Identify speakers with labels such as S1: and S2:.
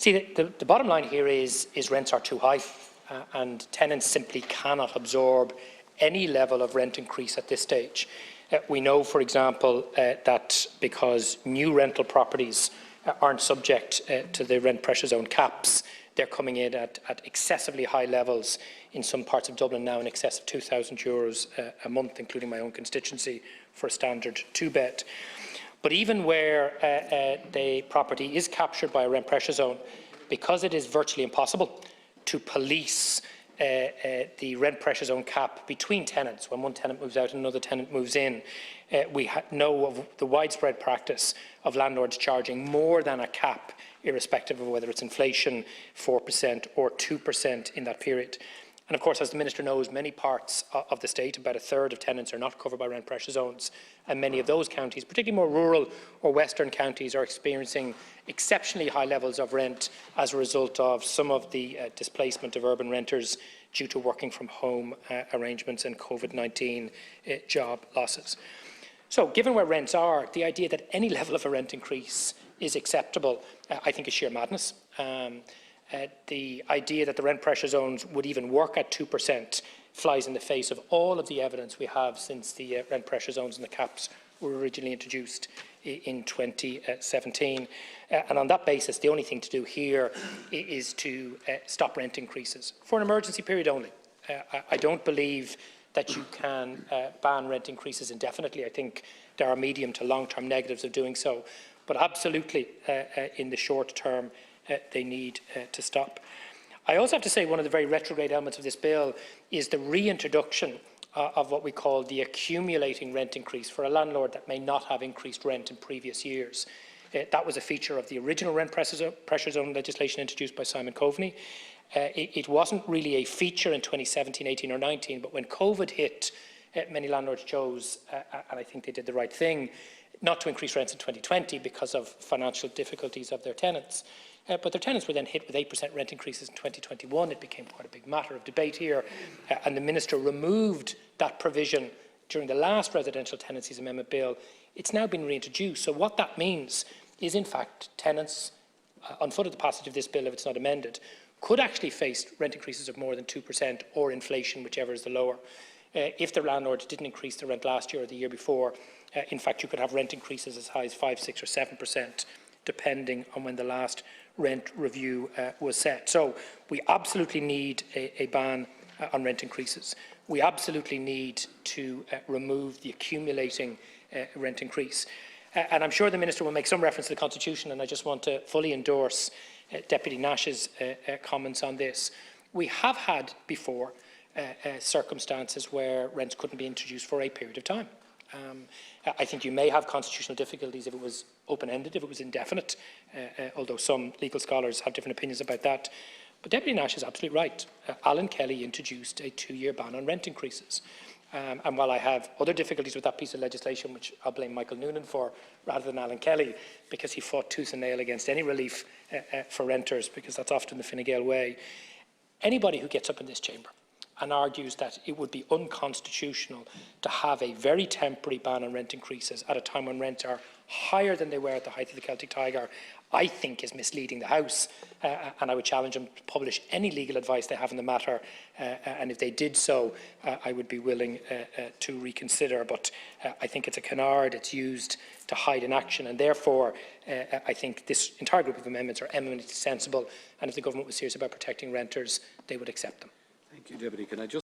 S1: See, the bottom line here is rents are too high, and tenants simply cannot absorb any level of rent increase at this stage. We know, for example, that because new rental properties aren't subject to the rent pressure zone caps, they're coming in at excessively high levels in some parts of Dublin now, in excess of €2,000 a month, including my own constituency, for a standard two-bed. But even where the property is captured by a rent pressure zone, because it is virtually impossible to police the rent pressure zone cap between tenants, when one tenant moves out and another tenant moves in, we know of the widespread practice of landlords charging more than a cap, irrespective of whether it's inflation, 4% or 2% in that period. And of course, as the Minister knows, many parts of the state, about a third of tenants, are not covered by rent pressure zones, and many of those counties, particularly more rural or western counties, are experiencing exceptionally high levels of rent as a result of some of the displacement of urban renters due to working from home arrangements and COVID-19 job losses. So, given where rents are, the idea that any level of a rent increase is acceptable, I think, is sheer madness. The idea that the rent pressure zones would even work at 2% flies in the face of all of the evidence we have since the rent pressure zones and the caps were originally introduced in 2017. And on that basis, the only thing to do here is to stop rent increases for an emergency period only. I don't believe that you can ban rent increases indefinitely. I think there are medium to long-term negatives of doing so. But absolutely, in the short term, they need to stop. I also have to say one of the very retrograde elements of this bill is the reintroduction of what we call the accumulating rent increase for a landlord that may not have increased rent in previous years. That was a feature of the original rent pressure zone legislation introduced by Simon Coveney. It wasn't really a feature in 2017, 18 or 19, but when COVID hit, many landlords chose, and I think they did the right thing, not to increase rents in 2020 because of financial difficulties of their tenants. But their tenants were then hit with 8% rent increases in 2021. It became quite a big matter of debate here, and the Minister removed that provision during the last Residential Tenancies Amendment Bill. It's now been reintroduced. So what that means is, in fact, tenants, on foot of the passage of this bill, if it's not amended, could actually face rent increases of more than 2% or inflation, whichever is the lower. If the landlord didn't increase the rent last year or the year before, in fact, you could have rent increases as high as 5%, 6% or 7%, depending on when the last rent review was set. So we absolutely need a ban on rent increases. We absolutely need to remove the accumulating rent increase. And I'm sure the Minister will make some reference to the Constitution, and I just want to fully endorse Deputy Nash's comments on this. We have had before circumstances where rents couldn't be introduced for a period of time. I think you may have constitutional difficulties if it was open-ended, if it was indefinite, although some legal scholars have different opinions about that. But Deputy Nash is absolutely right. Alan Kelly introduced a 2-year ban on rent increases. And while I have other difficulties with that piece of legislation, which I'll blame Michael Noonan for rather than Alan Kelly, because he fought tooth and nail against any relief for renters, because that's often the Fine Gael way, anybody who gets up in this chamber and argues that it would be unconstitutional to have a very temporary ban on rent increases at a time when rents are higher than they were at the height of the Celtic Tiger, I think is misleading the House, and I would challenge them to publish any legal advice they have in the matter, and if they did so, I would be willing to reconsider. But I think it's a canard, it's used to hide inaction, and therefore I think this entire group of amendments are eminently sensible, and if the government was serious about protecting renters, they would accept them.
S2: Thank you, Deputy. Can I just